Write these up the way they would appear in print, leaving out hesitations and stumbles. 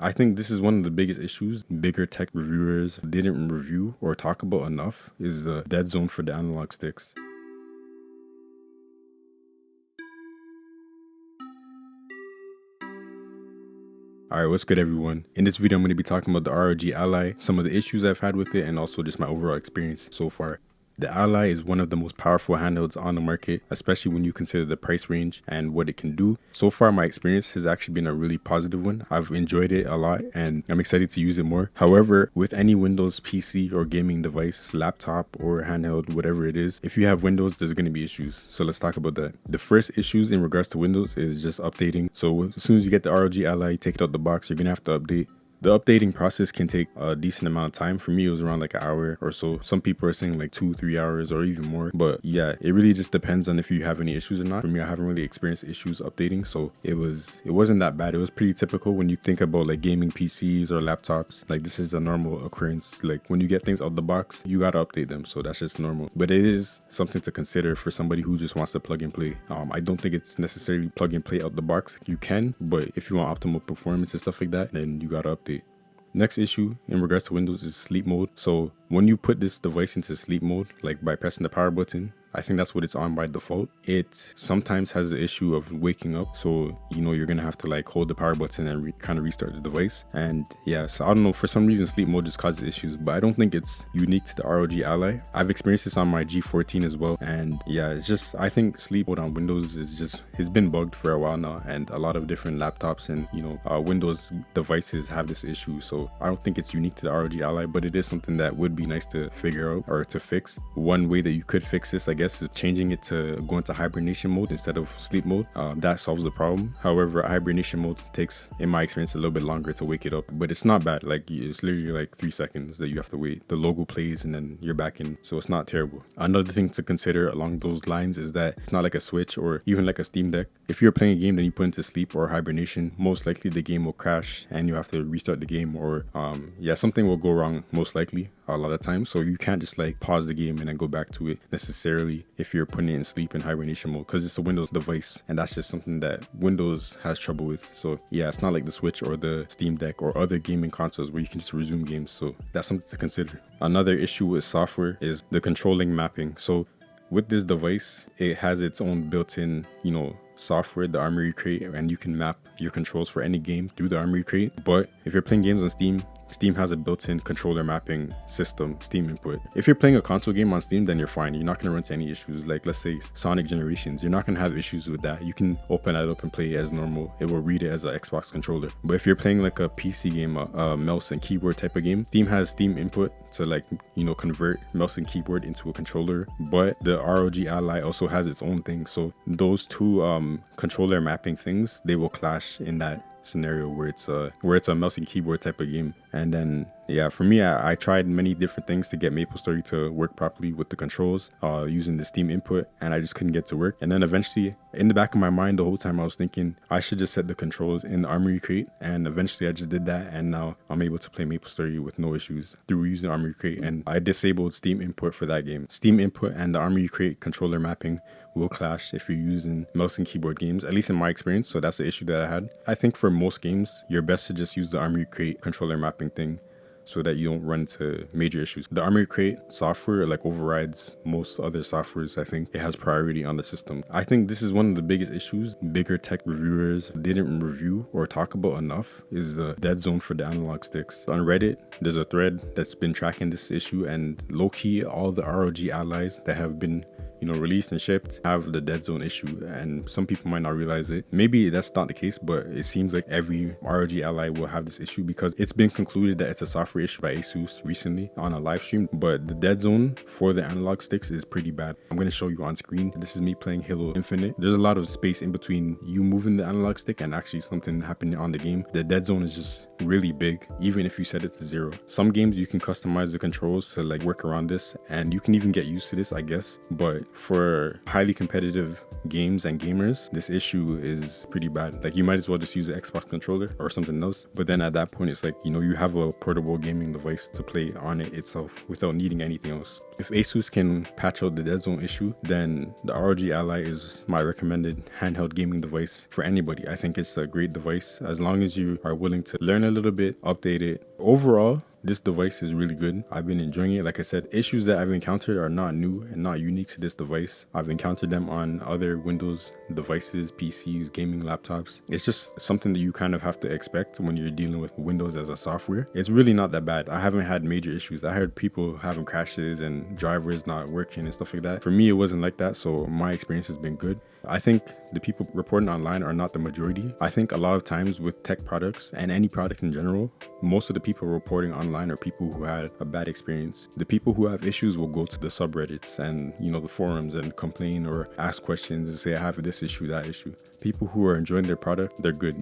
I think this is one of the biggest issues bigger tech reviewers didn't review or talk about enough is the dead zone for the analog sticks. Alright, what's good everyone? In this video I'm going to be talking about the ROG Ally, some of the issues I've had with it, and also just my overall experience so far. The Ally is one of the most powerful handhelds on the market, especially when you consider the price range and what it can do. So far my experience has actually been a really positive one. I've enjoyed it a lot and I'm excited to use it more. However, with any Windows PC or gaming device, laptop or handheld, whatever it is, if you have Windows, there's going to be issues. So let's talk about that. The first issues in regards to Windows is just updating. So as soon as you get the ROG Ally, take it out the box, you're going to have to update. The updating process can take a decent amount of time. For me, it was around like an hour or so. Some people are saying like 2-3 hours or even more. But yeah, it really just depends on if you have any issues or not. For me, I haven't really experienced issues updating, so it wasn't that bad. It was pretty typical when you think about like gaming PCs or laptops. Like this is a normal occurrence. Like when you get things out the box, you gotta update them. So that's just normal. But it is something to consider for somebody who just wants to plug and play. I don't think it's necessarily plug and play out the box. You can, but if you want optimal performance and stuff like that, then you gotta update. Next issue in regards to Windows is sleep mode. So when you put this device into sleep mode, like by pressing the power button, I think that's what it's on by default. It sometimes has the issue of waking up. So, you're going to have to like hold the power button and kind of restart the device. And yeah, so I don't know, for some reason sleep mode just causes issues, but I don't think it's unique to the ROG Ally. I've experienced this on my G14 as well. And yeah, it's just, I think sleep mode on Windows it's been bugged for a while now. And a lot of different laptops and, Windows devices have this issue. So I don't think it's unique to the ROG Ally, but it is something that would be nice to figure out or to fix. One way that you could fix this, I guess, is changing it to go into hibernation mode instead of sleep mode. That solves the problem. However, hibernation mode takes, in my experience, a little bit longer to wake it up, but it's not bad. Like it's literally like 3 seconds that you have to wait. The logo plays and then you're back in, so it's not terrible. Another thing to consider along those lines is that it's not like a Switch or even like a Steam Deck. If you're playing a game that you put into sleep or hibernation, most likely the game will crash and you have to restart the game, or something will go wrong most likely a lot of times. So you can't just like pause the game and then go back to it necessarily if you're putting it in sleep and hibernation mode, because it's a Windows device and that's just something that Windows has trouble with. So yeah, it's not like the Switch or the Steam Deck or other gaming consoles where you can just resume games. So that's something to consider. Another issue with software is the controlling mapping. So with this device, it has its own built-in, software, the Armory Crate, and you can map your controls for any game through the Armory Crate. But if you're playing games on Steam has a built-in controller mapping system, Steam Input. If you're playing a console game on Steam, then you're fine. You're not going to run into any issues. Like let's say Sonic Generations, you're not going to have issues with that. You can open that up and play it as normal. It will read it as an Xbox controller. But if you're playing like a PC game, a mouse and keyboard type of game, Steam has Steam Input to like, convert mouse and keyboard into a controller. But the ROG Ally also has its own thing. So those two controller mapping things, they will clash in that scenario where it's a mouse and keyboard type of game. And then yeah, for me, I tried many different things to get MapleStory to work properly with the controls using the Steam Input, and I just couldn't get to work. And then eventually, in the back of my mind the whole time, I was thinking I should just set the controls in the Armory Crate, and eventually I just did that, and now I'm able to play MapleStory with no issues through using Armory Crate. And I disabled Steam Input for that game. Steam Input and the Armory Crate controller mapping will clash if you're using mouse and keyboard games, at least in my experience. So that's the issue that I had. I think for most games, you're best to just use the Armory Crate controller mapping thing so that you don't run into major issues. The Armory Crate software like overrides most other softwares. I think it has priority on the system. I think this is one of the biggest issues bigger tech reviewers didn't review or talk about enough is the dead zone for the analog sticks. On Reddit, there's a thread that's been tracking this issue, and low-key all the ROG allies that have been released and shipped have the dead zone issue, and some people might not realize it. Maybe that's not the case, but it seems like every ROG Ally will have this issue because it's been concluded that it's a software issue by Asus recently on a live stream. But the dead zone for the analog sticks is pretty bad. I'm going to show you on screen. This is me playing Halo Infinite. There's a lot of space in between you moving the analog stick and actually something happening on the game. The dead zone is just really big, even if you set it to 0. Some games you can customize the controls to like work around this, and you can even get used to this, I guess. But For highly competitive games and gamers, this issue is pretty bad. Like, you might as well just use an Xbox controller or something else. But then at that point, it's like, you have a portable gaming device to play on it itself without needing anything else. If Asus can patch out the dead zone issue, then the ROG Ally is my recommended handheld gaming device for anybody. I think it's a great device as long as you are willing to learn a little bit, update it. Overall, this device is really good. I've been enjoying it. Like I said, issues that I've encountered are not new and not unique to this device. I've encountered them on other Windows devices, PCs, gaming laptops. It's just something that you kind of have to expect when you're dealing with Windows as a software. It's really not that bad. I haven't had major issues. I heard people having crashes and drivers not working and stuff like that. For me, it wasn't like that, so my experience has been good. I think the people reporting online are not the majority. I think a lot of times with tech products and any product in general, most of the people reporting online are people who had a bad experience. The people who have issues will go to the subreddits and, the forums and complain or ask questions and say, I have this issue, that issue. People who are enjoying their product, they're good,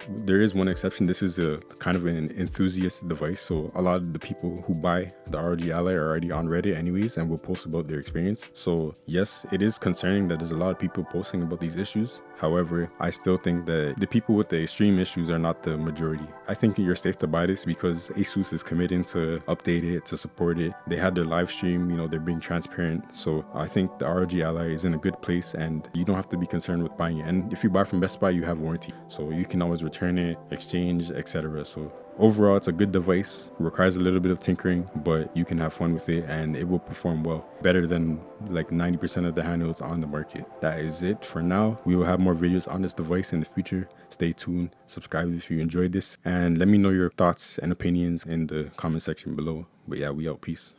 There is one exception. This is a kind of an enthusiast device. So a lot of the people who buy the ROG Ally are already on Reddit anyways and will post about their experience. So yes, it is concerning that there's a lot of people posting about these issues. However, I still think that the people with the extreme issues are not the majority. I think you're safe to buy this because Asus is committing to update it, to support it. They had their live stream, they're being transparent. So I think the ROG Ally is in a good place and you don't have to be concerned with buying it. And if you buy from Best Buy, you have warranty. So you can always return it, exchange, etc. So overall, it's a good device. It requires a little bit of tinkering, but you can have fun with it and it will perform well. Better than like 90% of the handhelds on the market. That is it for now. We will have more videos on this device in the future. Stay tuned, subscribe if you enjoyed this, and let me know your thoughts and opinions in the comment section below. But yeah, we out. Peace.